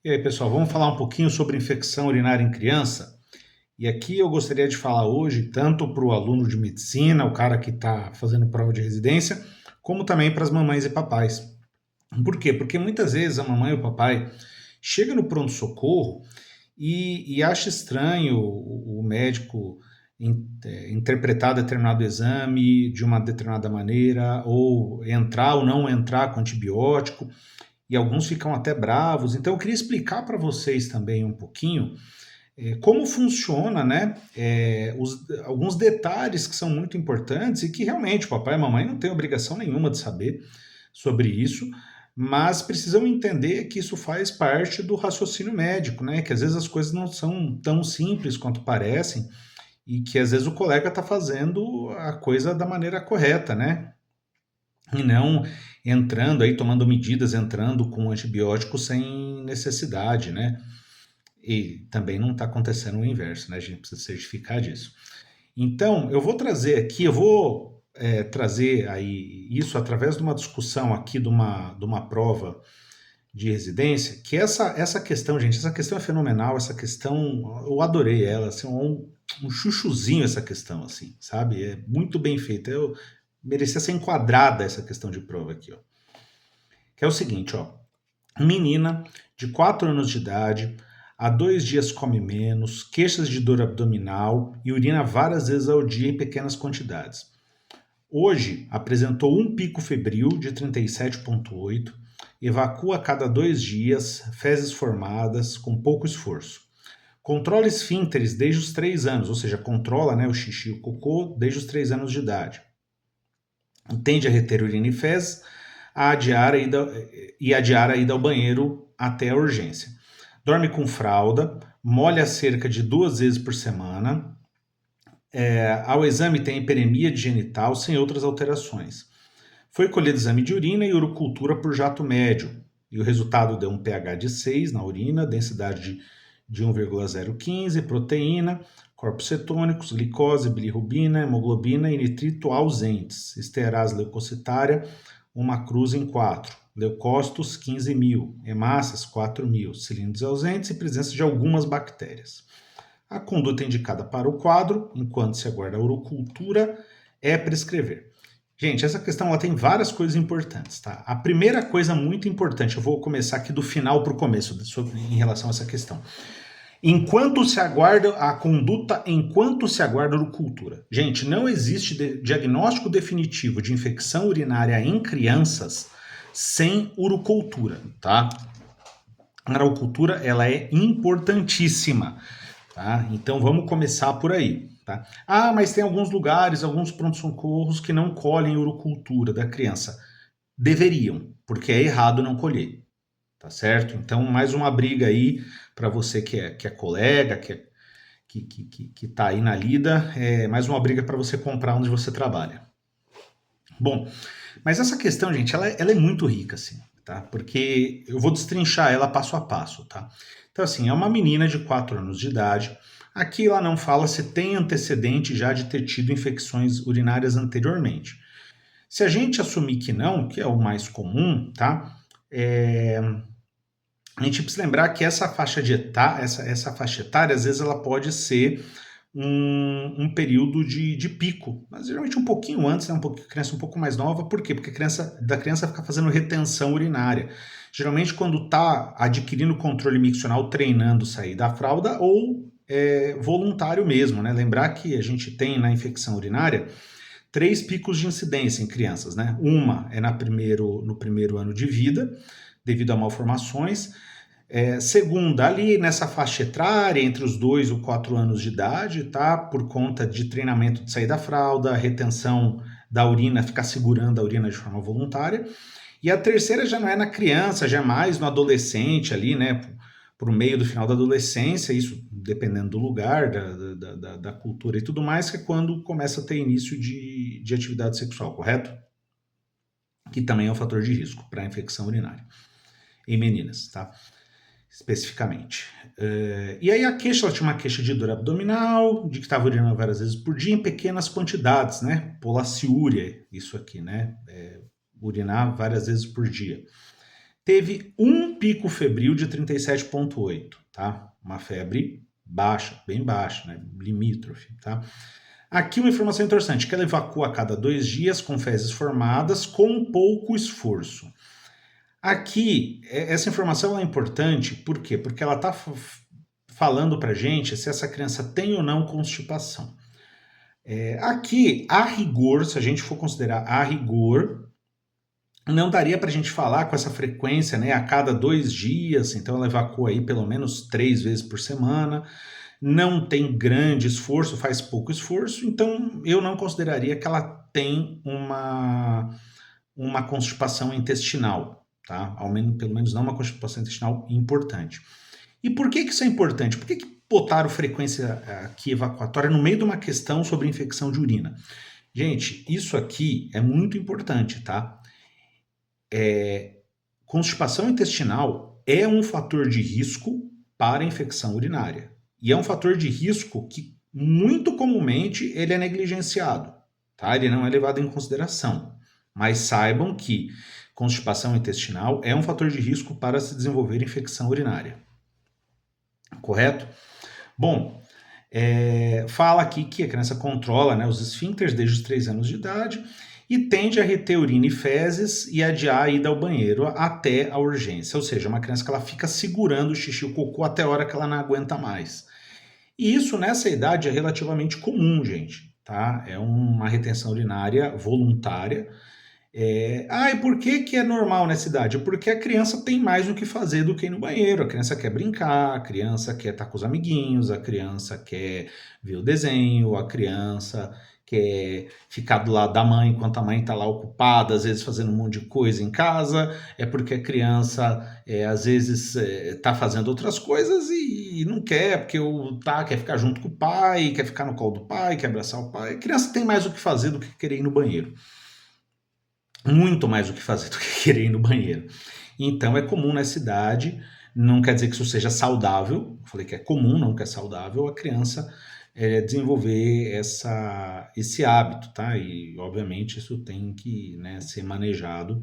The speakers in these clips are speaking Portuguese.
E aí, pessoal, vamos falar um pouquinho sobre infecção urinária em criança? E aqui eu gostaria de falar hoje tanto para o aluno de medicina, o cara que está fazendo prova de residência, como também para as mamães e papais. Por quê? Porque muitas vezes a mamãe ou o papai chega no pronto-socorro e acha estranho o médico interpretar determinado exame de uma determinada maneira, ou entrar ou não entrar com antibiótico, e alguns ficam até bravos. Então eu queria explicar para vocês também um pouquinho como funciona, né? Alguns detalhes que são muito importantes e que realmente o papai e a mamãe não têm obrigação nenhuma de saber sobre isso, mas precisam entender que isso faz parte do raciocínio médico, né? Que às vezes as coisas não são tão simples quanto parecem e que às vezes o colega está fazendo a coisa da maneira correta, né? E não entrando aí, tomando medidas, entrando com antibiótico sem necessidade, né? E também não está acontecendo o inverso, né? A gente precisa certificar disso. Então, eu vou trazer aqui, eu vou trazer aí isso através de uma discussão aqui de uma prova de residência, que essa questão, gente, essa questão é fenomenal, essa questão, eu adorei ela, assim, um chuchuzinho essa questão, assim, sabe? É muito bem feita. Eu merecia ser enquadrada essa questão de prova aqui, ó. Que é o seguinte, ó. Menina de 4 anos de idade, há 2 dias come menos, queixas de dor abdominal e urina várias vezes ao dia em pequenas quantidades. Hoje apresentou um pico febril de 37,8, evacua a cada 2 dias, fezes formadas com pouco esforço. Controla esfínteres desde os 3 anos, ou seja, controla, né, o xixi e o cocô desde os 3 anos de idade. Tende a reter urina e fezes e adiar a ida ao banheiro até a urgência. Dorme com fralda, molha cerca de 2 vezes por semana. Ao exame tem hiperemia de genital sem outras alterações. Foi colhido exame de urina e urocultura por jato médio, e o resultado deu um pH de 6 na urina, densidade de 1,015, proteína, corpos cetônicos, glicose, bilirrubina, hemoglobina e nitrito ausentes, esterase leucocitária, uma cruz em 4, leucócitos 15.000, hemácias 4.000, cilindros ausentes e presença de algumas bactérias. A conduta indicada para o quadro, enquanto se aguarda a urocultura, é prescrever. Gente, essa questão ela tem várias coisas importantes, tá? A primeira coisa muito importante, eu vou começar aqui do final para o começo em relação a essa questão. Enquanto se aguarda a conduta, enquanto se aguarda a urocultura. Gente, não existe diagnóstico definitivo de infecção urinária em crianças sem urocultura, tá? A urocultura ela é importantíssima, tá? Então vamos começar por aí, tá? Ah, mas tem alguns lugares, alguns pronto-socorros que não colhem urocultura da criança. Deveriam, porque é errado não colher, tá certo? Então, mais uma briga aí para você que é colega, que tá aí na lida, mais uma briga para você comprar onde você trabalha. Bom, mas essa questão, gente, ela é muito rica, assim, tá? Porque eu vou destrinchar ela passo a passo, tá? Então, assim, é uma menina de 4 anos de idade. Aqui ela não fala se tem antecedente já de ter tido infecções urinárias anteriormente. Se a gente assumir que não, que é o mais comum, tá? A gente precisa lembrar que essa faixa etária, às vezes, ela pode ser um período de pico, mas geralmente um pouquinho antes, né, criança um pouco mais nova. Por quê? Porque da criança fica fazendo retenção urinária. Geralmente quando está adquirindo controle miccional, treinando sair da fralda ou voluntário mesmo, né? Lembrar que a gente tem na infecção urinária 3 picos de incidência em crianças, né? Uma é no primeiro ano de vida, devido a malformações. Segunda, ali nessa faixa etária, entre os 2 e 4 anos de idade, tá? Por conta de treinamento de sair da fralda, retenção da urina, ficar segurando a urina de forma voluntária. E a terceira já não é na criança, já é mais no adolescente ali, né? Pro meio do final da adolescência, isso dependendo do lugar, da cultura e tudo mais, que é quando começa a ter início de atividade sexual, correto? Que também é um fator de risco para infecção urinária em meninas, tá? Especificamente. E aí a queixa, ela tinha uma queixa de dor abdominal, de que estava urinando várias vezes por dia em pequenas quantidades, né? Polaciúria, isso aqui, né? Urinar várias vezes por dia. teve um pico febril de 37,8, tá? Uma febre baixa, bem baixa, né? Limítrofe, tá? Aqui uma informação interessante, que ela evacua a cada 2 dias com fezes formadas com pouco esforço. Aqui, essa informação é importante, por quê? Porque ela está falando para gente se essa criança tem ou não constipação. Aqui, a rigor, se a gente for considerar a rigor, não daria para a gente falar com essa frequência, né, a cada 2 dias, então ela evacua aí pelo menos 3 vezes por semana, não tem grande esforço, faz pouco esforço, então eu não consideraria que ela tem uma constipação intestinal, tá? Pelo menos não uma constipação intestinal importante. E por que isso é importante? Por que botaram frequência aqui evacuatória no meio de uma questão sobre infecção de urina? Gente, isso aqui é muito importante, tá? Constipação intestinal é um fator de risco para infecção urinária. E é um fator de risco que, muito comumente, ele é negligenciado, tá? Ele não é levado em consideração. Mas saibam que constipação intestinal é um fator de risco para se desenvolver infecção urinária. Correto? Bom, fala aqui que a criança controla, né, os esfíncteres desde os 3 anos de idade e tende a reter urina e fezes e adiar a ida ao banheiro até a urgência. Ou seja, uma criança que ela fica segurando o xixi e o cocô até a hora que ela não aguenta mais. E isso nessa idade é relativamente comum, gente, tá? É uma retenção urinária voluntária. E por que é normal nessa idade? Porque a criança tem mais o que fazer do que ir no banheiro. A criança quer brincar, a criança quer estar com os amiguinhos, a criança quer ver o desenho, a criança quer ficar do lado da mãe enquanto a mãe está lá ocupada, às vezes fazendo um monte de coisa em casa. É porque a criança, às vezes, está fazendo outras coisas e não quer, porque quer ficar junto com o pai, quer ficar no colo do pai, quer abraçar o pai. A criança tem mais o que fazer do que querer ir no banheiro. Muito mais o que fazer do que querer ir no banheiro. Então é comum nessa idade, não quer dizer que isso seja saudável, eu falei que é comum, não que é saudável, a criança desenvolver esse hábito, tá? E obviamente isso tem que, né, ser manejado,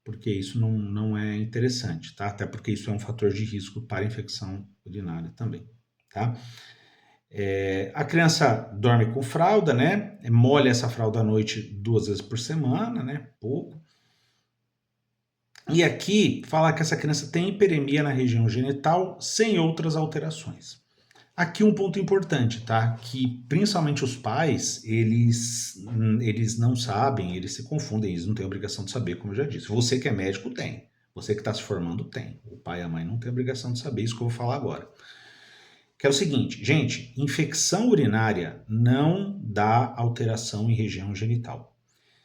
porque isso não é interessante, tá? Até porque isso é um fator de risco para infecção urinária também, tá? A criança dorme com fralda, né? Molha essa fralda à noite 2 vezes por semana, né? Pouco. E aqui fala que essa criança tem hiperemia na região genital sem outras alterações. Aqui um ponto importante, tá? Que principalmente os pais, eles não sabem, eles se confundem, eles não têm obrigação de saber, como eu já disse. Você que é médico tem, você que está se formando tem. O pai e a mãe não têm obrigação de saber isso que eu vou falar agora. Que é o seguinte, gente, infecção urinária não dá alteração em região genital.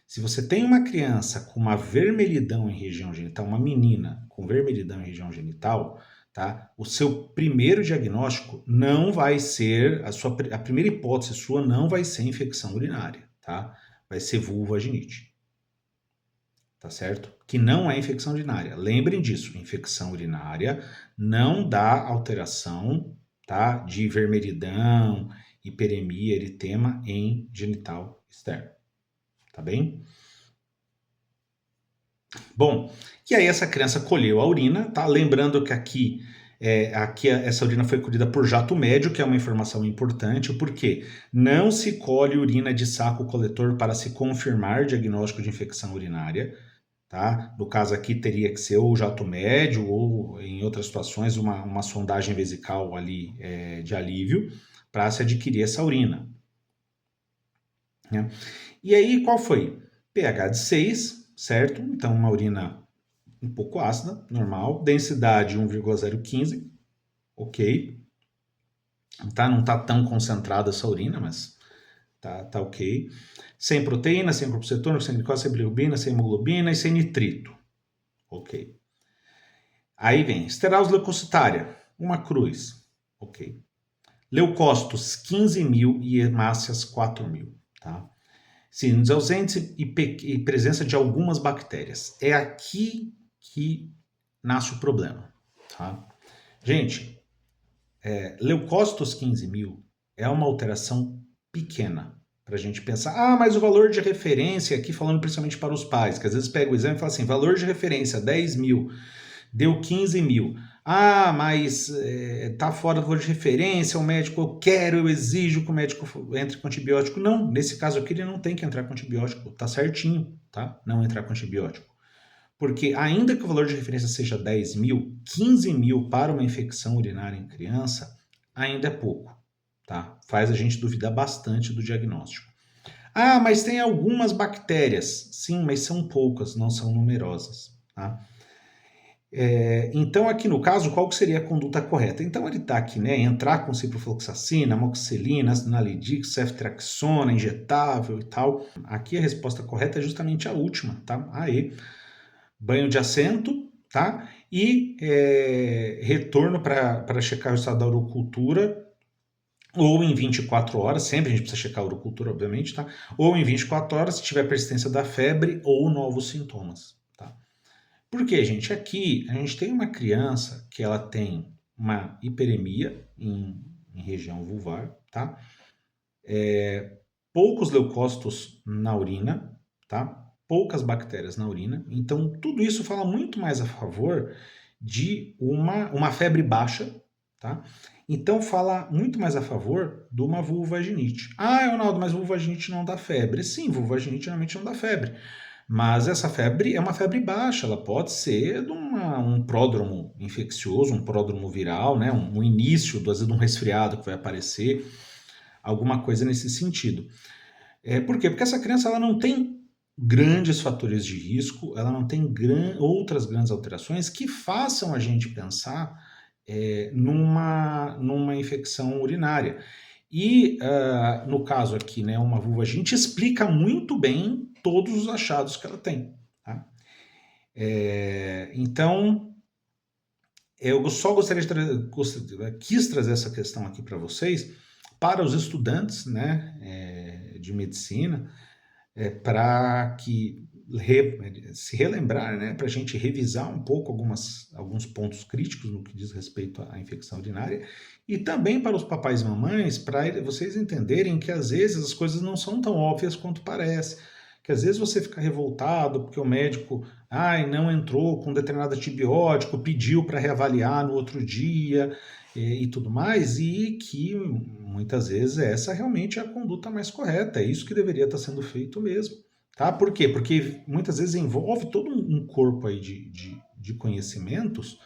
Se você tem uma criança com uma vermelhidão em região genital, uma menina com vermelhidão em região genital, tá? O seu primeiro diagnóstico não vai ser, a primeira hipótese sua não vai ser infecção urinária, tá? Vai ser vulvovaginite. Tá certo? Que não é infecção urinária. Lembrem disso, infecção urinária não dá alteração, tá? De vermelhidão, hiperemia, eritema em genital externo. Tá bem? Bom, e aí essa criança colheu a urina, tá? Lembrando que aqui essa urina foi colhida por jato médio, que é uma informação importante, porque não se colhe urina de saco coletor para se confirmar diagnóstico de infecção urinária, tá? No caso aqui teria que ser ou jato médio ou, em outras situações, uma sondagem vesical ali de alívio para se adquirir essa urina, né? E aí qual foi? pH de 6, certo? Então uma urina um pouco ácida, normal. Densidade 1,015, ok. Tá? Não está tão concentrada essa urina, mas tá ok. Sem proteína, sem corpo cetônico, sem glicose, sem bilirrubina, sem hemoglobina e sem nitrito. Ok. Aí vem esterose leucocitária, uma cruz. Ok. Leucócitos 15.000 e hemácias 4.000. Tá? Síndromes ausentes e presença de algumas bactérias. É aqui que nasce o problema. Tá? Gente, leucócitos 15.000 é uma alteração pequena para a gente pensar, mas o valor de referência, aqui falando principalmente para os pais, que às vezes pega o exame e fala assim, valor de referência 10.000. deu 15 mil. Ah, mas tá fora do valor de referência, o médico, eu exijo que o médico entre com antibiótico. Não, nesse caso aqui ele não tem que entrar com antibiótico, tá certinho, tá? Não entrar com antibiótico. Porque ainda que o valor de referência seja 10 mil, 15 mil para uma infecção urinária em criança ainda é pouco, tá? Faz a gente duvidar bastante do diagnóstico. Ah, mas tem algumas bactérias. Sim, mas são poucas, não são numerosas, tá? Então, aqui no caso, qual que seria a conduta correta? Então, ele está aqui, né? Entrar com ciprofloxacina, amoxicilina, nalidix, ceftriaxona, injetável e tal. Aqui a resposta correta é justamente a última, tá? Aí, banho de assento, tá? E retorno para checar o estado da urocultura, ou em 24 horas, sempre a gente precisa checar a urocultura, obviamente, tá? Ou em 24 horas, se tiver persistência da febre ou novos sintomas, tá? Porque, gente, aqui a gente tem uma criança que ela tem uma hiperemia em região vulvar, tá? Poucos leucócitos na urina, tá? Poucas bactérias na urina. Então, tudo isso fala muito mais a favor de uma febre baixa, tá? Então, fala muito mais a favor de uma vulvovaginite. Ah, Ronaldo, mas vulvovaginite não dá febre. Sim, vulvovaginite geralmente não dá febre. Mas essa febre é uma febre baixa, ela pode ser de um pródromo infeccioso, um pródromo viral, né? Um início, às vezes, de um resfriado que vai aparecer, alguma coisa nesse sentido. Por quê? Porque essa criança ela não tem grandes fatores de risco, ela não tem outras grandes alterações que façam a gente pensar numa infecção urinária. E, no caso aqui, né, uma vulvagite explica muito bem todos os achados que ela tem. Tá? Então, eu só quis trazer essa questão aqui para vocês, para os estudantes, né, de medicina, para que se relembrar, né, para a gente revisar um pouco alguns pontos críticos no que diz respeito à infecção urinária, e também para os papais e mamães, para vocês entenderem que às vezes as coisas não são tão óbvias quanto parece, que às vezes você fica revoltado porque o médico não entrou com determinado antibiótico, pediu para reavaliar no outro dia, e tudo mais, e que muitas vezes essa realmente é a conduta mais correta, é isso que deveria estar sendo feito mesmo. Tá? Por quê? Porque muitas vezes envolve todo um corpo aí de conhecimentos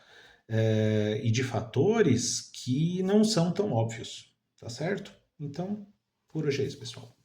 e de fatores que não são tão óbvios, tá certo? Então, por hoje é isso, pessoal.